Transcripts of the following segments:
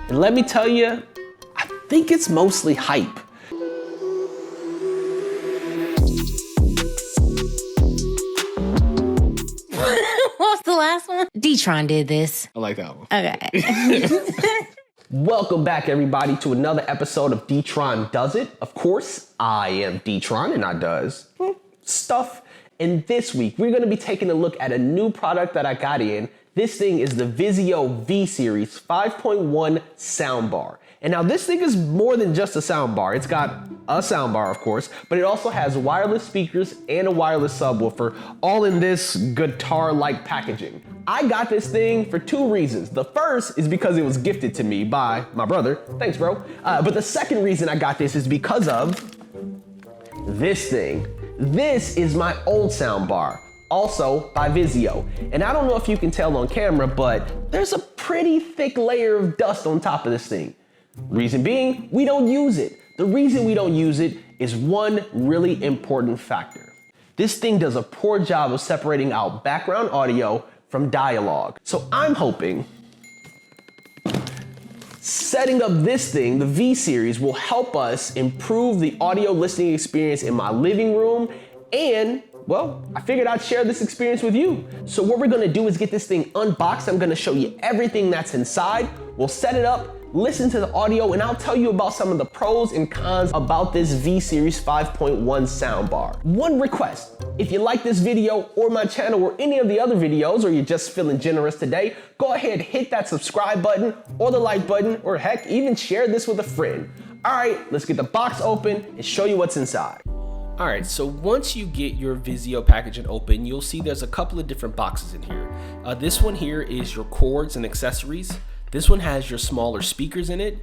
And let me tell you, I think it's mostly hype. What was the last one? D-Tron did this. I like that one. Okay. Welcome back, everybody, to another episode of D-Tron Does It. Of course, I am D-Tron and I does stuff. And this week, we're gonna be taking a look at a new product that I got in. This thing is the Vizio V-Series 5.1 soundbar. And now this thing is more than just a soundbar. It's got a soundbar, of course, but it also has wireless speakers and a wireless subwoofer, all in this guitar-like packaging. I got this thing for two reasons. The first is because it was gifted to me by my brother. Thanks, bro. But the second reason I got this is because of this thing. This is my old soundbar, also by Vizio. And I don't know if you can tell on camera, but there's a pretty thick layer of dust on top of this thing. Reason being, we don't use it. The reason we don't use it is one really important factor. This thing does a poor job of separating out background audio from dialogue. So I'm hoping setting up this thing, the V-Series, will help us improve the audio listening experience in my living room. And, well, I figured I'd share this experience with you. So what we're gonna do is get this thing unboxed. I'm gonna show you everything that's inside. We'll set it up, listen to the audio, and I'll tell you about some of the pros and cons about this V-Series 5.1 soundbar. One request, if you like this video or my channel or any of the other videos, or you're just feeling generous today, go ahead, hit that subscribe button or the like button, or heck, even share this with a friend. All right, let's get the box open and show you what's inside. All right, so once you get your Vizio packaging open, you'll see there's a couple of different boxes in here. This one here is your cords and accessories. This one has your smaller speakers in it.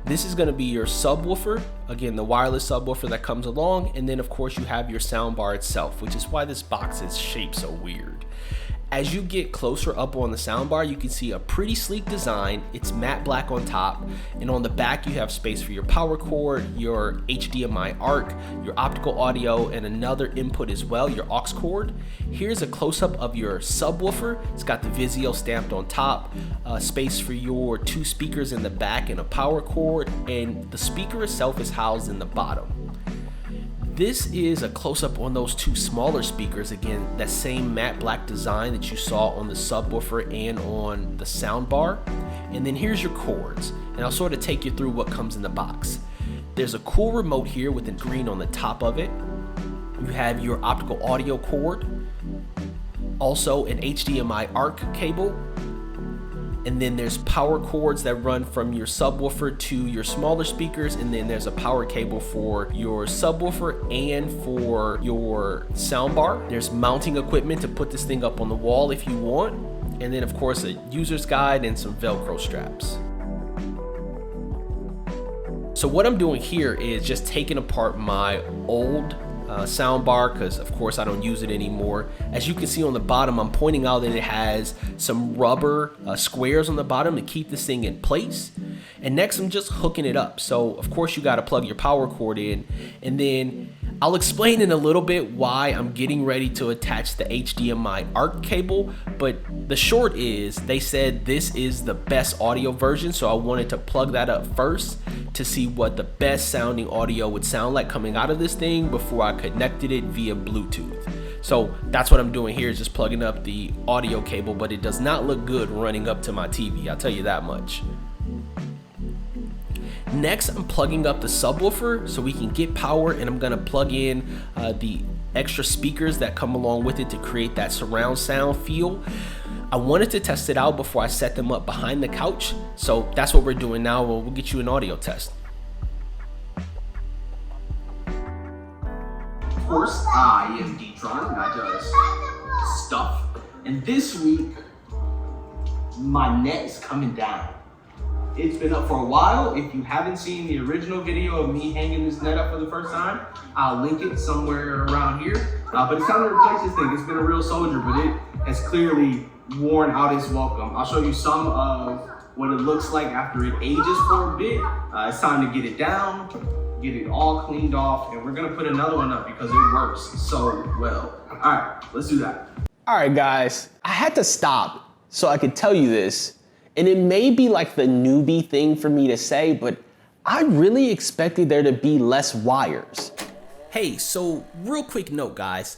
This is gonna be your subwoofer, again, the wireless subwoofer that comes along, and then of course you have your soundbar itself, which is why this box is shaped so weird. As you get closer up on the soundbar, you can see a pretty sleek design. It's matte black on top, and on the back you have space for your power cord, your HDMI ARC, your optical audio, and another input as well, your aux cord. Here's a close-up of your subwoofer. It's got the Vizio stamped on top, space for your two speakers in the back and a power cord, and the speaker itself is housed in the bottom. This is a close-up on those two smaller speakers. Again, that same matte black design that you saw on the subwoofer and on the soundbar. And then here's your cords, and I'll sort of take you through what comes in the box. There's a cool remote here with a green on the top of it. You have your optical audio cord, also an HDMI ARC cable, and then there's power cords that run from your subwoofer to your smaller speakers, and then there's a power cable for your subwoofer and for your soundbar. There's mounting equipment to put this thing up on the wall if you want, and then of course a user's guide and some Velcro straps. So what I'm doing here is just taking apart my old soundbar, because of course I don't use it anymore. As you can see on the bottom, I'm pointing out that it has some rubber squares on the bottom to keep this thing in place. And next I'm just hooking it up. So of course you got to plug your power cord in, and then I'll explain in a little bit why I'm getting ready to attach the HDMI ARC cable, but the short is they said this is the best audio version, so I wanted to plug that up first to see what the best sounding audio would sound like coming out of this thing before I connected it via Bluetooth. So that's what I'm doing here, is just plugging up the audio cable, but it does not look good running up to my TV, I'll tell you that much. Next, I'm plugging up the subwoofer so we can get power, and I'm gonna plug in the extra speakers that come along with it to create that surround sound feel. I wanted to test it out before I set them up behind the couch, so that's what we're doing now. We'll get you an audio test. Of course, I am D-Tron, and I just stuff. And this week, my net is coming down. It's been up for a while. If you haven't seen the original video of me hanging this net up for the first time, I'll link it somewhere around here. But it's time to replace this thing. It's been a real soldier, but it has clearly worn out its welcome. I'll show you some of what it looks like after it ages for a bit. It's time to get it down, get it all cleaned off, and we're gonna put another one up because it works so well. All right, let's do that. All right, guys, I had to stop so I could tell you this. And it may be like the newbie thing for me to say, but I really expected there to be less wires. Hey, so real quick note, guys.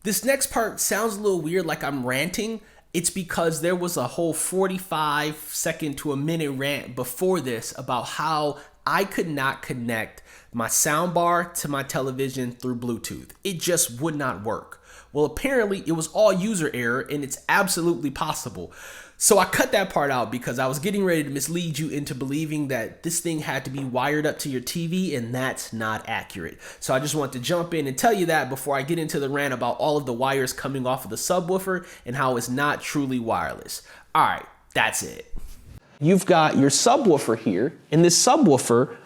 This next part sounds a little weird, like I'm ranting. It's because there was a whole 45-second to a minute rant before this about how I could not connect my soundbar to my television through Bluetooth. It just would not work. Well, apparently it was all user error, and it's absolutely possible. So I cut that part out because I was getting ready to mislead you into believing that this thing had to be wired up to your TV, and that's not accurate. So I just want to jump in and tell you that before I get into the rant about all of the wires coming off of the subwoofer and how it's not truly wireless. All right, that's it. You've got your subwoofer here, and this subwoofer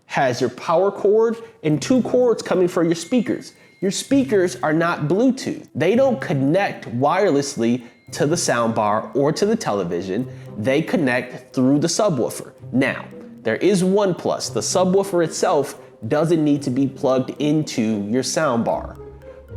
has your power cord and 2 cords coming for your speakers. Your speakers are not Bluetooth. They don't connect wirelessly to the soundbar or to the television. They connect through the subwoofer. Now, there is one plus. The subwoofer itself doesn't need to be plugged into your soundbar,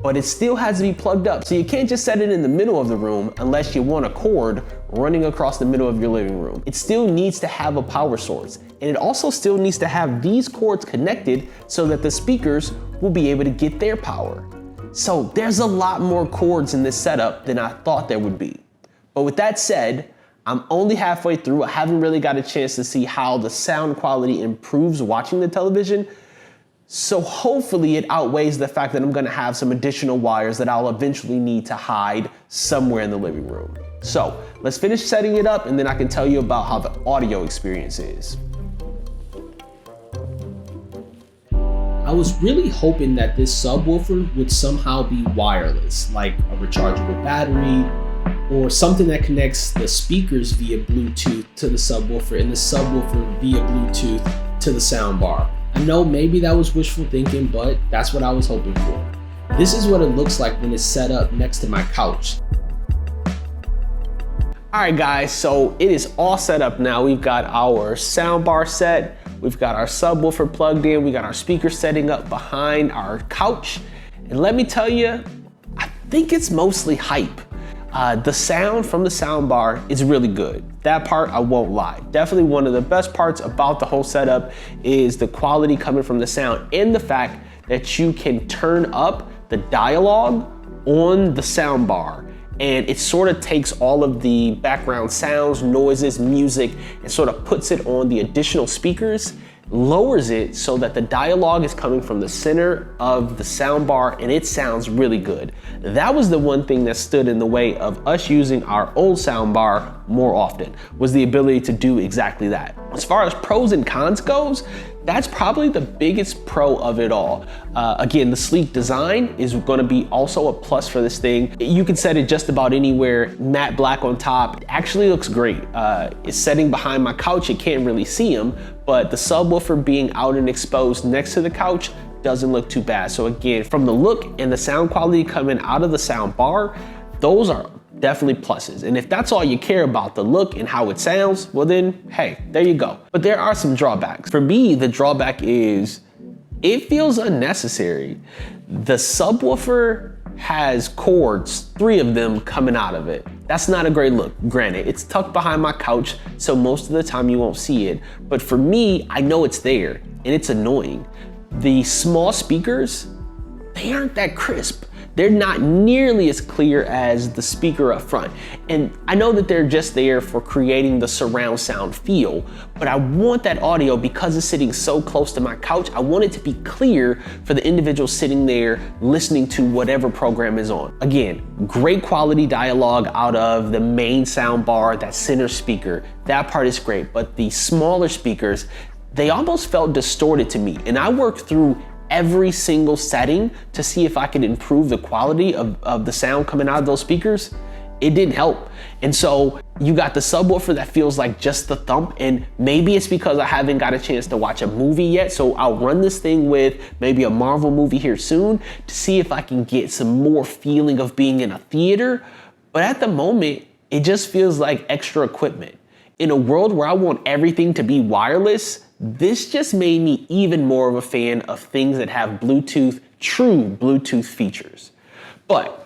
but it still has to be plugged up. So you can't just set it in the middle of the room unless you want a cord running across the middle of your living room. It still needs to have a power source, and it also still needs to have these cords connected so that the speakers will be able to get their power. So there's a lot more cords in this setup than I thought there would be. But with that said, I'm only halfway through. I haven't really got a chance to see how the sound quality improves watching the television. So hopefully it outweighs the fact that I'm gonna have some additional wires that I'll eventually need to hide somewhere in the living room. So let's finish setting it up, and then I can tell you about how the audio experience is. I was really hoping that this subwoofer would somehow be wireless, like a rechargeable battery, or something that connects the speakers via Bluetooth to the subwoofer and the subwoofer via Bluetooth to the soundbar. I know maybe that was wishful thinking, but that's what I was hoping for. This is what it looks like when it's set up next to my couch. All right, guys, so it is all set up now. We've got our soundbar set. We've got our subwoofer plugged in. We got our speaker setting up behind our couch. And let me tell you, I think it's mostly hype. The sound from the soundbar is really good. That part, I won't lie. Definitely one of the best parts about the whole setup is the quality coming from the sound and the fact that you can turn up the dialogue on the soundbar, and it sort of takes all of the background sounds, noises, music, and sort of puts it on the additional speakers, lowers it so that the dialogue is coming from the center of the soundbar, and it sounds really good. That was the one thing that stood in the way of us using our old soundbar more often, was the ability to do exactly that. As far as pros and cons goes, that's probably the biggest pro of it all. Again, the sleek design is gonna be also a plus for this thing. You can set it just about anywhere, matte black on top. It actually looks great. It's setting behind my couch, you can't really see them, but the subwoofer being out and exposed next to the couch doesn't look too bad. So again, from the look and the sound quality coming out of the sound bar, those are definitely pluses. And if that's all you care about, the look and how it sounds, well then, hey, there you go. But there are some drawbacks. For me, the drawback is it feels unnecessary. The subwoofer has cords, 3 of them coming out of it. That's not a great look. Granted, it's tucked behind my couch, so most of the time you won't see it. But for me, I know it's there, and it's annoying. The small speakers, they aren't that crisp. They're not nearly as clear as the speaker up front. And I know that they're just there for creating the surround sound feel, but I want that audio, because it's sitting so close to my couch, I want it to be clear for the individual sitting there listening to whatever program is on. Again, great quality dialogue out of the main sound bar, that center speaker. That part is great, but the smaller speakers, they almost felt distorted to me. And I worked through every single setting to see if I could improve the quality of the sound coming out of those speakers. It didn't help. And so you got the subwoofer that feels like just the thump, and maybe it's because I haven't got a chance to watch a movie yet, so I'll run this thing with maybe a Marvel movie here soon to see if I can get some more feeling of being in a theater. But at the moment, it just feels like extra equipment. In a world where I want everything to be wireless, this just made me even more of a fan of things that have Bluetooth, true Bluetooth features. But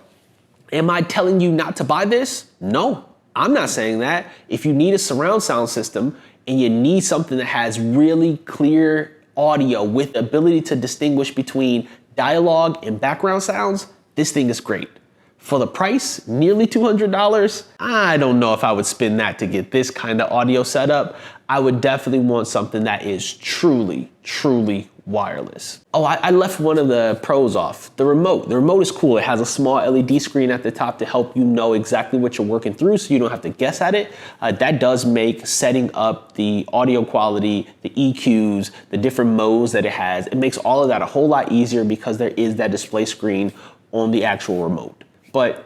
am I telling you not to buy this? No, I'm not saying that. If you need a surround sound system and you need something that has really clear audio with the ability to distinguish between dialogue and background sounds, this thing is great. For the price, nearly $200, I don't know if I would spend that to get this kind of audio setup. I would definitely want something that is truly, truly wireless. Oh, I left one of the pros off, the remote. The remote is cool. It has a small LED screen at the top to help you know exactly what you're working through so you don't have to guess at it. That does make setting up the audio quality, the EQs, the different modes that it has, it makes all of that a whole lot easier because there is that display screen on the actual remote. But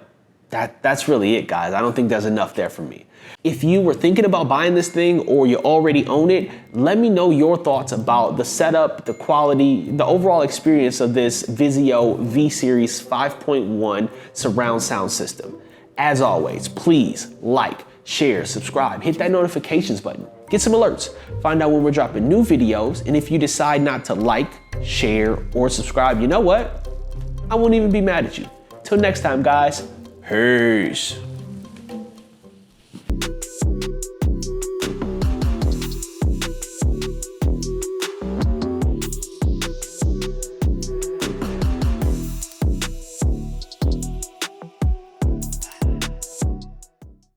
that's really it, guys. I don't think there's enough there for me. If you were thinking about buying this thing or you already own it, let me know your thoughts about the setup, the quality, the overall experience of this Vizio V-Series 5.1 surround sound system. As always, please like, share, subscribe, hit that notifications button, get some alerts, find out when we're dropping new videos, and if you decide not to like, share, or subscribe, you know what? I won't even be mad at you. Till next time, guys, peace.